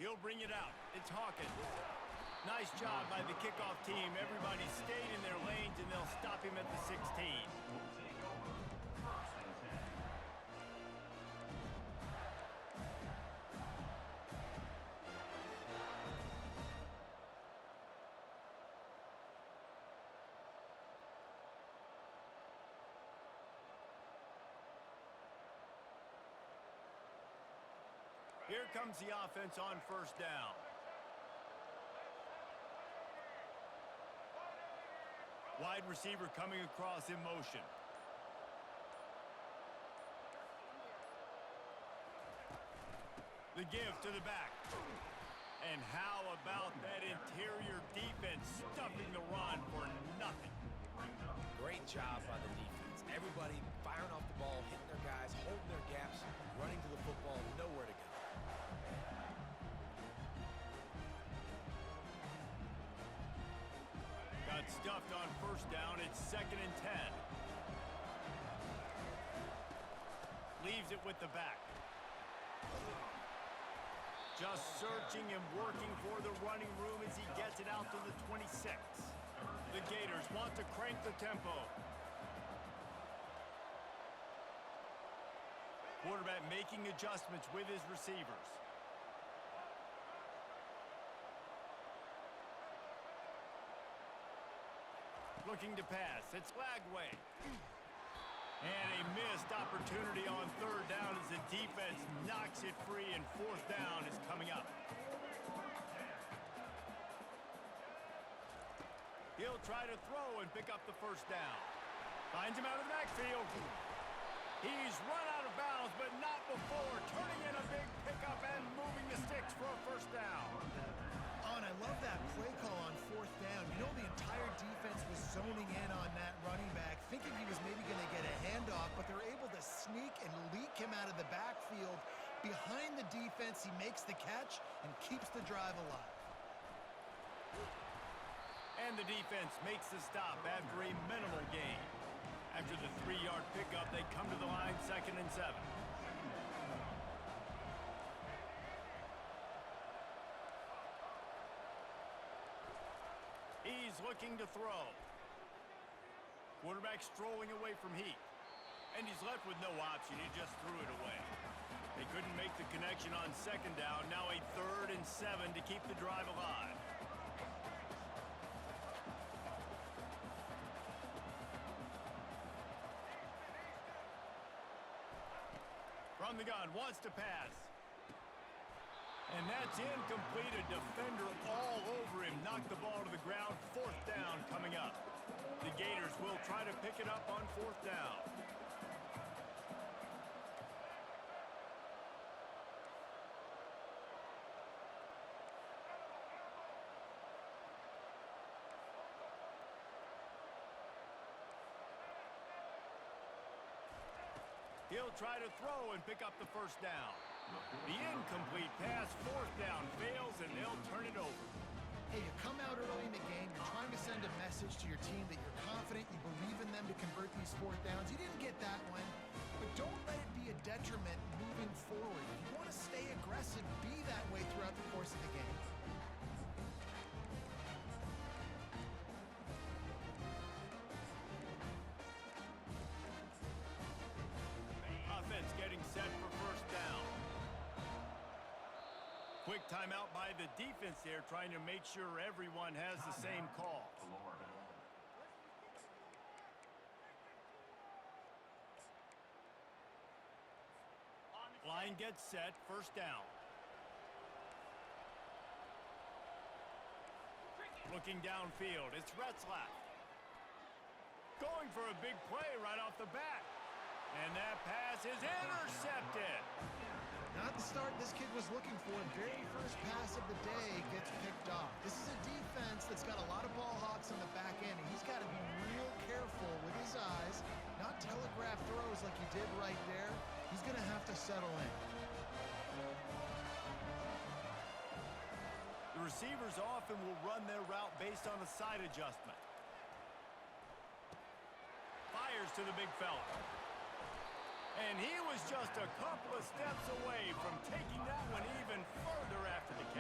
He'll bring it out. It's Hawkins. Nice job by the kickoff team. Everybody stayed in their lanes, and they'll stop him at the 16. Here comes the offense on first down. Wide receiver coming across in motion. The give to the back. And how about that interior defense stuffing the run for nothing? Great job by the defense. Everybody firing off the ball, hitting their guys, holding their gaps, running to the football, nowhere to go. Got stuffed on first down. It's 2nd and 10. Leaves it with the back. Just searching and working for the running room as he gets it out to the 26. The Gators want to crank the tempo. Quarterback making adjustments with his receivers. Looking to pass. It's Lagway. And a missed opportunity on third down as the defense knocks it free, and fourth down is coming up. He'll try to throw and pick up the first down. Finds him out of the backfield. He's run out of bounds, but not before turning in a big pickup and moving the sticks for a first down. Oh, and I love that play call on fourth down. You know, the entire defense was zoning in on that running back, thinking he was maybe going to get a handoff, but they're able to sneak and leak him out of the backfield. Behind the defense, he makes the catch and keeps the drive alive. And the defense makes the stop after a minimal gain. After the 3-yard pickup, they come to the line 2nd and 7. He's looking to throw. Quarterback strolling away from Heath. And he's left with no option. He just threw it away. They couldn't make the connection on 2nd down. Now a 3rd and 7 to keep the drive alive. From the gun, wants to pass. And that's incomplete. A defender all over him. Knocked the ball to the ground. 4th down coming up. The Gators will try to pick it up on 4th down. He'll try to throw and pick up the first down. The incomplete pass, 4th down, fails, and they'll turn it over. Hey, you come out early in the game, you're trying to send a message to your team that you're confident, you believe in them to convert these 4th downs. You didn't get that one, but don't let it be a detriment moving forward. If you want to stay aggressive, be that way throughout the course of the game. Offense getting set for first down. Quick timeout by the defense there, trying to make sure everyone has the same call. Line gets set, first down. Looking downfield, it's Retzlaff. Going for a big play right off the bat. And that pass is intercepted. Not the start this kid was looking for. Very first pass of the day gets picked off. This is a defense that's got a lot of ball hawks on the back end, and he's got to be real careful with his eyes, not telegraph throws like he did right there. He's going to have to settle in. The receivers often will run their route based on a side adjustment. Fires to the big fella. And he was just a couple of steps away from taking that one even further after the catch.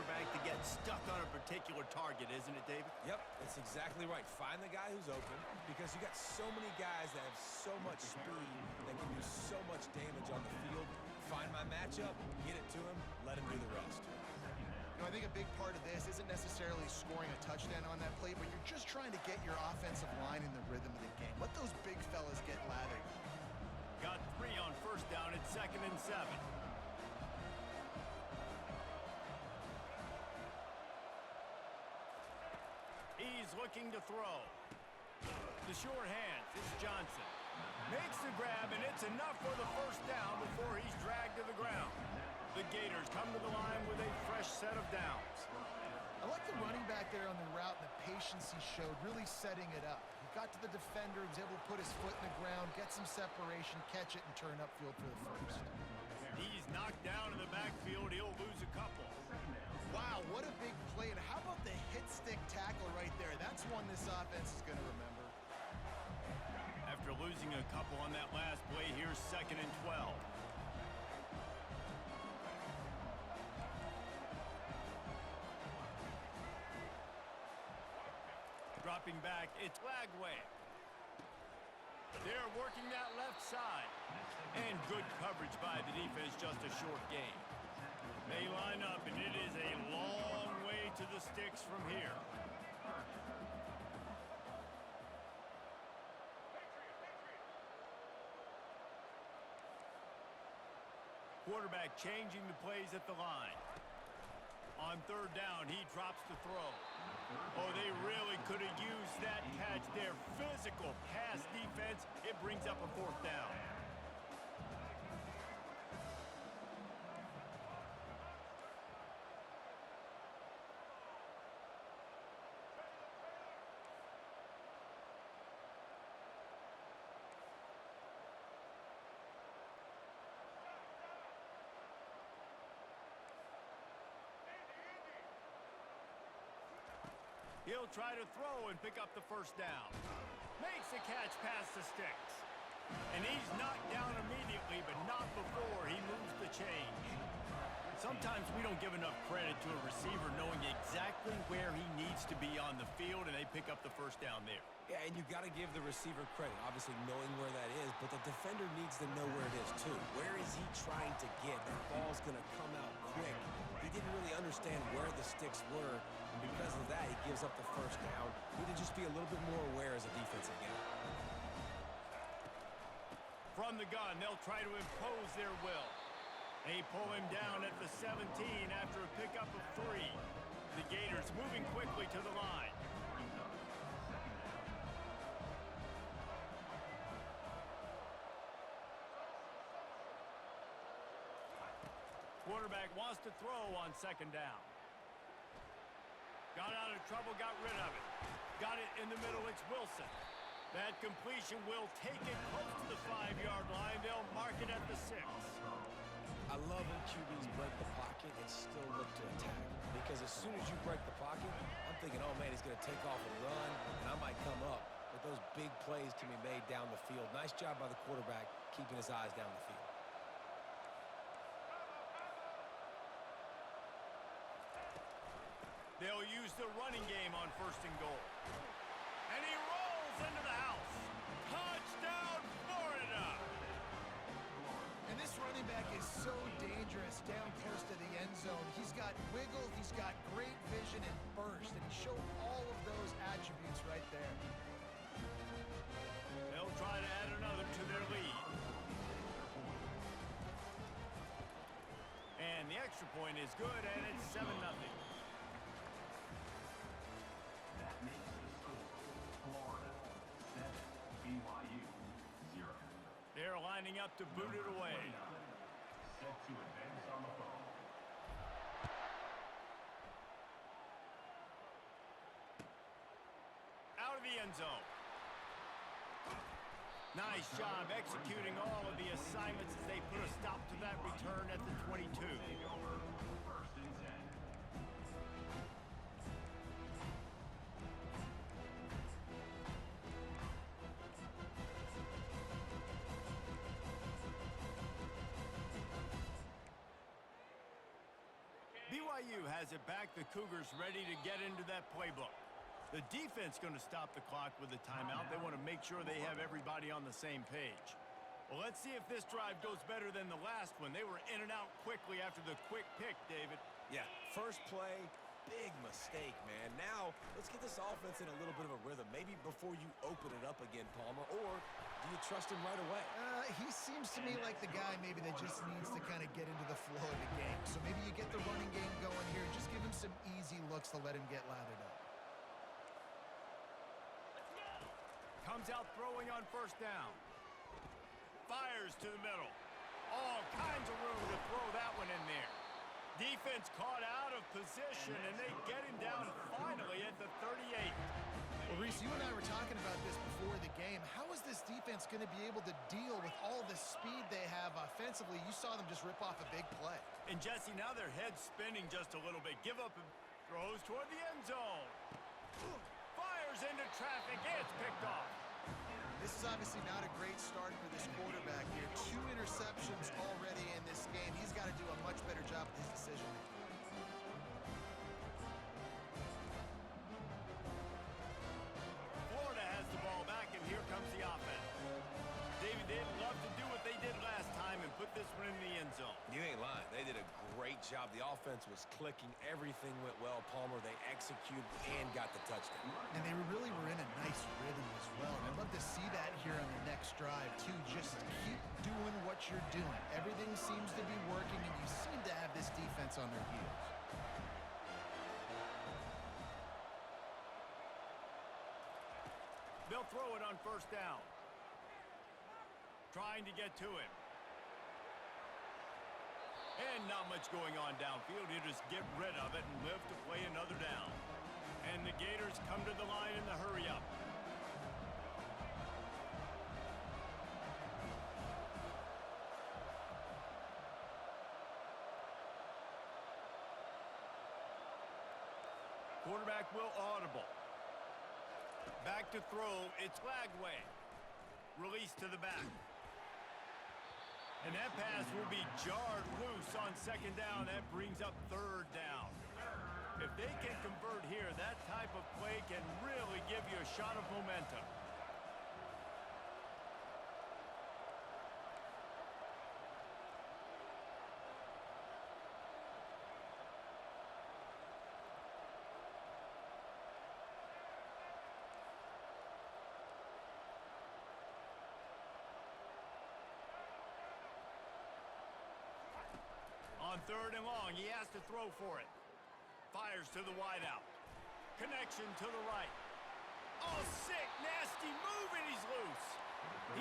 quarterback to get stuck on a particular target, isn't it, David? Yep, that's exactly right. Find the guy who's open because you got so many guys that have so much speed that can do so much damage on the field. Find my matchup, get it to him, let him do the rest. You know, I think a big part of this isn't necessarily scoring a touchdown on that play, but you're just trying to get your offensive line in the rhythm of the game. Let those big fellas get lathered. Got 3 on first down at 2nd and 7. He's looking to throw. The short hands, it's Johnson. Makes the grab, and it's enough for the first down before he's dragged to the ground. The Gators come to the line with a fresh set of downs. I like the running back there on the route and the patience he showed, really setting it up. He got to the defender, was able to put his foot in the ground, get some separation, catch it, and turn upfield for the first. He's knocked down in the backfield. He'll lose a couple. Wow, what a big play. And how about the hit stick tackle right there? That's one this offense is going to remember. After losing a couple on that last play, here's 2nd and 12. Dropping back, it's Lagway. They're working that left side. And good coverage by the defense, just a short gain. They line up, and it is a long way to the sticks from here. Quarterback changing the plays at the line. On 3rd down, he drops the throw. Oh, they really could have used that catch there. Physical pass defense. It brings up a 4th down. He'll try to throw and pick up the first down. Makes the catch past the sticks. And he's knocked down immediately, but not before he moves the change. Sometimes we don't give enough credit to a receiver knowing exactly where he needs to be on the field, and they pick up the first down there. Yeah, and you got to give the receiver credit, obviously knowing where that is, but the defender needs to know where it is too. Where is he trying to get? That ball's going to come out quick. He didn't really understand where the sticks were, and because of that, he gives up the first down. Need to just be a little bit more aware as a defensive guy. From the gun, they'll try to impose their will. They pull him down at the 17 after a pickup of 3. The Gators moving quickly to the line. Quarterback wants to throw on 2nd down. Got out of trouble, got rid of it. Got it in the middle, it's Wilson. That completion will take it close to the 5-yard line. They'll mark it at the 6. I love when QBs break the pocket and still look to attack. Because as soon as you break the pocket, I'm thinking, oh man, he's going to take off and run, and I might come up. But those big plays can be made down the field. Nice job by the quarterback keeping his eyes down the field. They'll use the running game on 1st and goal. And he rolls into the house. Touchdown, Florida! And this running back is so dangerous down close to the end zone. He's got wiggle, he's got great vision and burst, and he showed all of those attributes right there. They'll try to add another to their lead. And the extra point is good, and it's 7-0. They're lining up to boot it away. Set to advance on the phone. Out of the end zone. Nice job executing all of the assignments as they put a stop to that return at the 22. First and 10. BYU has it back. The Cougars ready to get into that playbook. The defense going to stop the clock with a timeout. They want to make sure they have everybody on the same page. Well, let's see if this drive goes better than the last one. They were in and out quickly after the quick pick, David. Yeah, first play, big mistake, man. Now, let's get this offense in a little bit of a rhythm. Maybe before you open it up again, Palmer, or do you trust him right away? He seems to me like the guy maybe that just needs to kind of get into the flow of the game. So maybe you get the running game going here and just give him some easy looks to let him get lathered up. Comes out throwing on first down. Fires to the middle. All kinds of room to throw that one in there. Defense caught out of position, and they get him down finally at the 38. Well, Reese, you and I were talking about this before the game. How is this defense going to be able to deal with all the speed they have offensively? You saw them just rip off a big play. And Jesse, now their head's spinning just a little bit. Give up and throws toward the end zone. Fires into traffic. It's picked off. This is obviously not a great start for this quarterback here. 2 interceptions already in this game. He's got to do a much better job with his decision-making. Florida has the ball back, and here comes the offense. David, they'd love to do what they did last time and put this one in the end zone. You ain't lying. They did a great job. The offense was clicking. Everything went well, Palmer. They executed and got the touchdown. And they really were in a nice rhythm as well. And I'd love to see that here on the next drive, too. Just keep doing what you're doing. Everything seems to be working, and you seem to have this defense on their heels. They'll throw it on first down. Trying to get to him. And not much going on downfield. You just get rid of it and live to play another down. And the Gators come to the line in the hurry-up. Quarterback will audible. Back to throw. It's Lagway. Release to the back. And that pass will be jarred loose on second down. That brings up third down. If they can convert here, that type of play can really give you a shot of momentum. On third and long, he has to throw for it. Fires to the wideout. Connection to the right. Oh, sick, nasty move, and he's loose.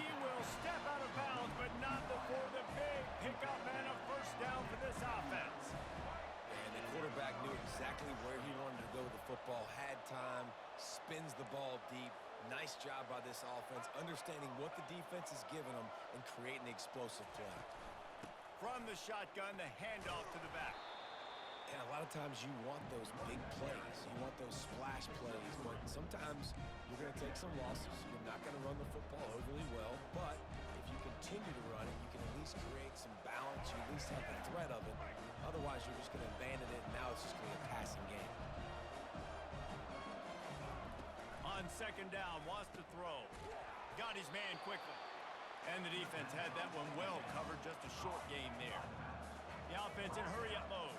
He will step out of bounds, but not before the big pickup and a first down for this offense. And the quarterback knew exactly where he wanted to go with the football, had time, spins the ball deep. Nice job by this offense, understanding what the defense is giving them and creating the explosive play. From the shotgun, the handoff to the back. And a lot of times you want those big plays. You want those splash plays, but sometimes you're going to take some losses. You're not going to run the football overly well, but if you continue to run it, you can at least create some balance. You at least have the threat of it. Otherwise, you're just going to abandon it, and now it's just going to be a passing game. On second down, wants to throw. Got his man quickly. And the defense had that one well covered, just a short game there. The offense in hurry-up mode.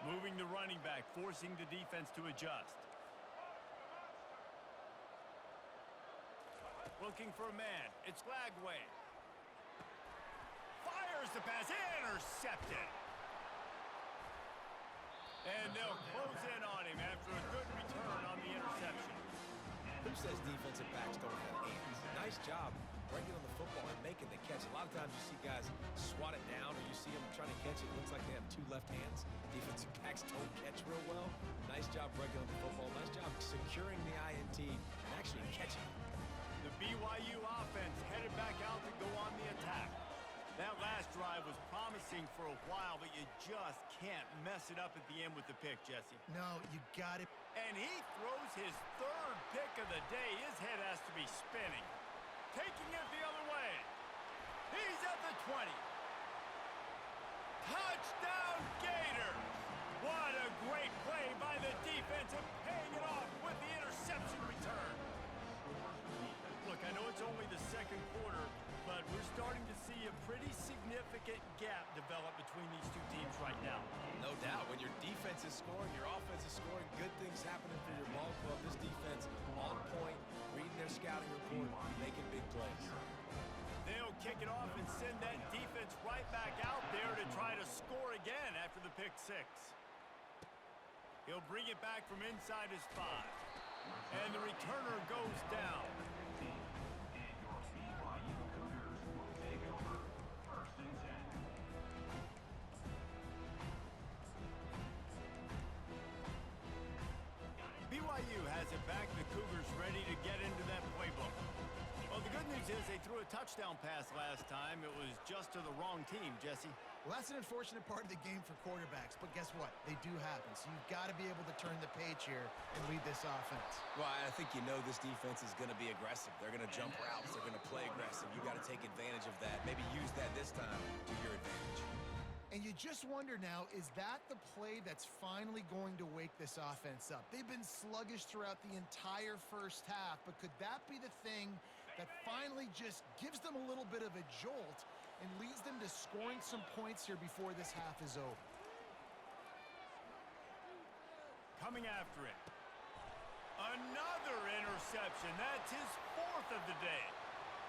Moving the running back, forcing the defense to adjust. Looking for a man. It's Lagway. Fires the pass. Intercepted. And they'll close in on him after a good return on the interception. Who says defensive backs don't have hands? Nice job breaking on the football and making the catch. A lot of times you see guys swat it down or you see them trying to catch it. It looks like they have 2 left hands. Defensive backs don't catch real well. Nice job breaking on the football. Nice job securing the INT and actually catching it. The BYU offense headed back out to go on the attack. That chasing for a while, but you just can't mess it up at the end with the pick, Jesse. No, you got it. And he throws his third pick of the day. His head has to be spinning. Taking it the other way. He's at the 20. Touchdown, Gators! What a great play by the defense and paying it off with the interception return. Look, I know it's only the second quarter, but we're starting to see a pretty significant gap develop between these two teams right now. No doubt. When your defense is scoring, your offense is scoring, good things happening for your ball club. This defense on point, reading their scouting report, making big plays. They'll kick it off and send that defense right back out there to try to score again after the pick six. He'll bring it back from inside his 5. And the returner goes down. And your BYU Cougars will take over 1st and 10. BYU has it back. The Cougars ready to get into that playbook. Well, the good news is they threw a touchdown pass last time. It was just to the wrong team, Jesse. Well, that's an unfortunate part of the game for quarterbacks, but guess what? They do happen, so you've got to be able to turn the page here and lead this offense. Well, I think you know this defense is going to be aggressive. They're going to jump routes. They're going to play aggressive. You got to take advantage of that. Maybe use that this time to your advantage. And you just wonder now, is that the play that's finally going to wake this offense up? They've been sluggish throughout the entire first half, but could that be the thing that finally just gives them a little bit of a jolt and leads them to scoring some points here before this half is over? Coming after it. Another interception. That's his 4th of the day.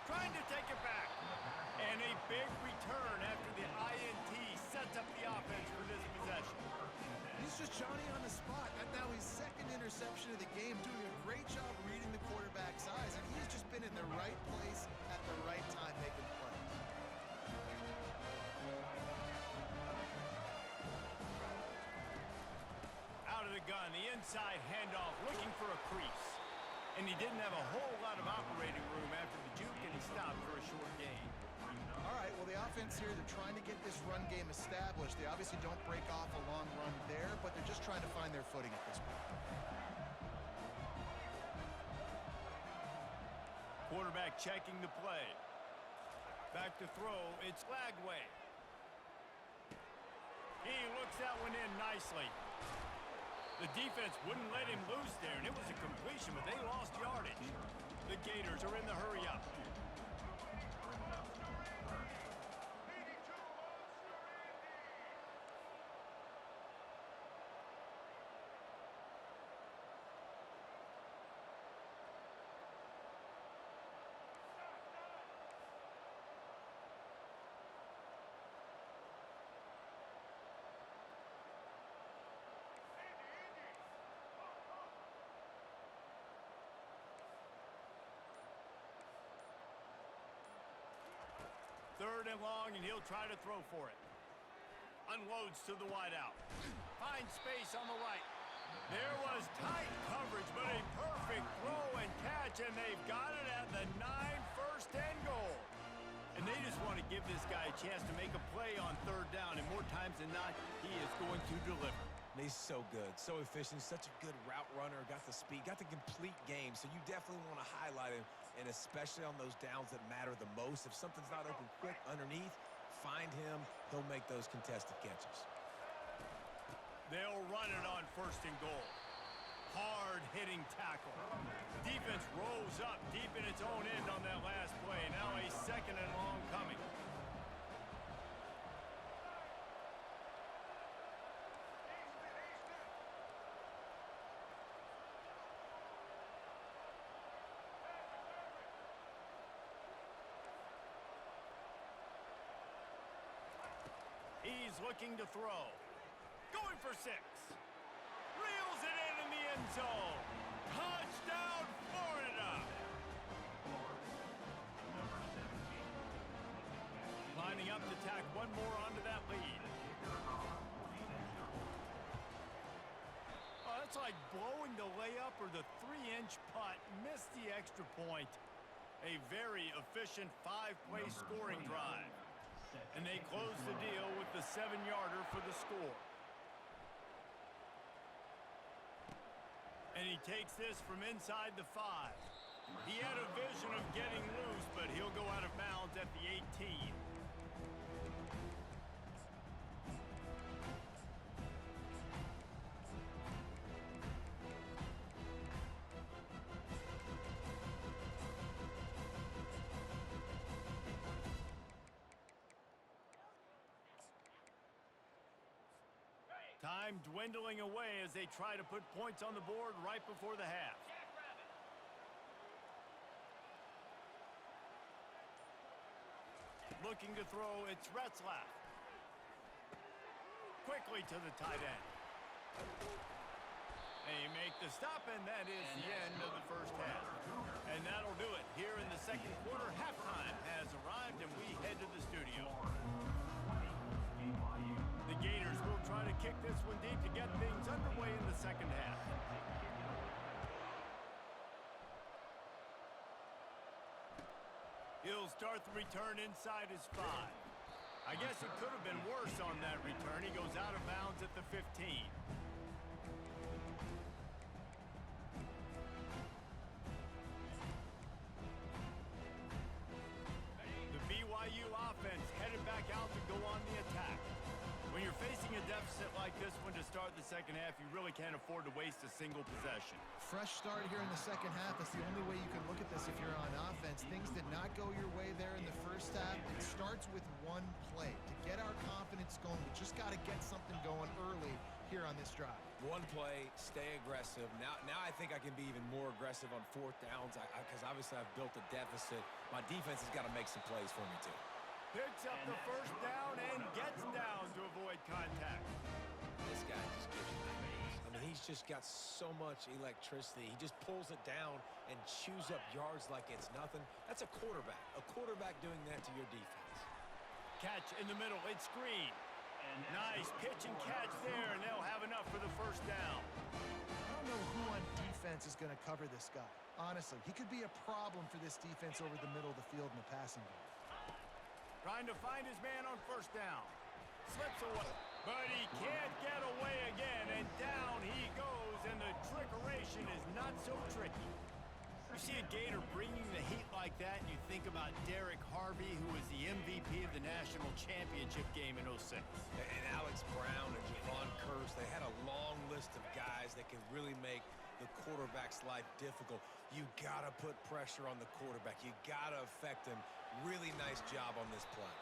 Trying to take it back. And a big return after the INT sets up the offense for this possession. He's just Johnny on the spot. And now his 2nd interception of the game, doing a great job reading the quarterback's eyes. And he's just been in the right place at the right time making plays. Out of the gun, the inside handoff, looking for a crease. And he didn't have a whole lot of operating room after the juke, and he stopped for a short gain. All right, well, the offense here, they're trying to get this run game established. They obviously don't break off a long run there, but they're just trying to find their footing at this point. Quarterback checking the play. Back to throw, it's Lagway. He looks that one in nicely. The defense wouldn't let him loose there, and it was a completion, but they lost yardage. The Gators are in the hurry-up. Third and long, and he'll try to throw for it. Unloads to the wideout. Finds space on the right. There was tight coverage, but a perfect throw and catch, and they've got it at the 9, 1st and goal. And they just want to give this guy a chance to make a play on 3rd down, and more times than not, he is going to deliver. And he's so good, so efficient, such a good route runner, got the speed, got the complete game, so you definitely want to highlight him, and especially on those downs that matter the most. If something's not open quick underneath, find him, he'll make those contested catches. They'll run it on 1st and goal. Hard-hitting tackle. Defense rolls up deep in its own end on that last play. Now a 2nd and long coming. He's looking to throw. Going for 6. Reels it in the end zone. Touchdown, Florida. Lining up to tack one more onto that lead. Oh, that's like blowing the layup or the 3-inch putt. Missed the extra point. A very efficient 5-play scoring drive. And they close the deal with the 7-yarder for the score. And he takes this from inside the 5. He had a vision of getting loose, but he'll go out of bounds at the 18. Time dwindling away as they try to put points on the board right before the half. Looking to throw, it's Retzlaff. Quickly to the tight end. They make the stop, and that is the end of the first half. And that'll do it here in the second quarter. Halftime has arrived, and we head to the studio. The Gators will try to kick this one deep to get things underway in the second half. He'll start the return inside his 5. I guess it could have been worse on that return. He goes out of bounds at the 15. The BYU offense headed back out to go on the attack. When you're facing a deficit like this one to start the second half, you really can't afford to waste a single possession. Fresh start here in the second half. That's the only way you can look at this if you're on offense. Things did not go your way there in the first half. It starts with one play. To get our confidence going, we just got to get something going early here on this drive. One play, stay aggressive. Now I think I can be even more aggressive on fourth downs because obviously I've built a deficit. My defense has got to make some plays for me too. Picks up the first down and gets down to avoid contact. This guy just gives you nightmares. I mean, he's just got so much electricity. He just pulls it down and chews up yards like it's nothing. That's a quarterback. A quarterback doing that to your defense. Catch in the middle. It's Green. Nice pitch and catch there, and they'll have enough for the first down. I don't know who on defense is going to cover this guy. Honestly, he could be a problem for this defense over the middle of the field in the passing game. Trying to find his man on first down. Slips away, but he can't get away again, and down he goes, and the trickeration is not so tricky. You see a Gator bringing the heat like that, and you think about Derek Harvey, who was the MVP of the national championship game in '06. And Alex Brown and Javon Curse, they had a long list of guys that can really make the quarterback's life difficult. You gotta put pressure on the quarterback. You gotta affect him. Really nice job on this play.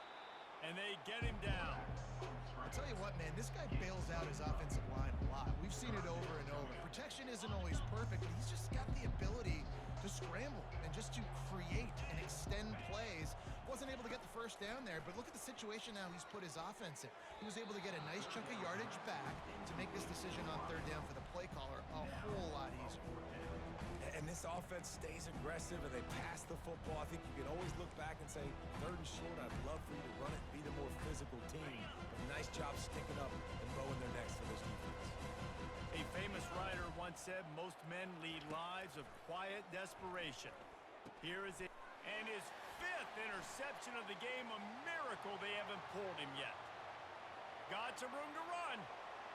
And they get him down. I'll tell you what, man, this guy bails out his offensive line a lot. We've seen it over and over. Protection isn't always perfect, but he's just got the ability to scramble and just to create and extend plays. Wasn't able to get the first down there, but look at the situation now he's put his offense in. He was able to get a nice chunk of yardage back to make this decision on third down for the play caller a whole lot easier. And this offense stays aggressive and they pass the football. I think you can always look back and say, third and short, I'd love for you to run it and be the more physical team. But nice job sticking up and bowing their necks for this defense. A famous writer once said, most men lead lives of quiet desperation. Here is it. And his 5th interception of the game, a miracle they haven't pulled him yet. Got some room to run.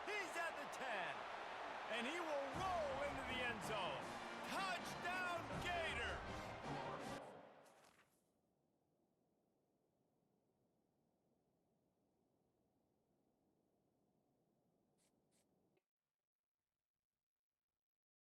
He's at the 10. And he will roll into the end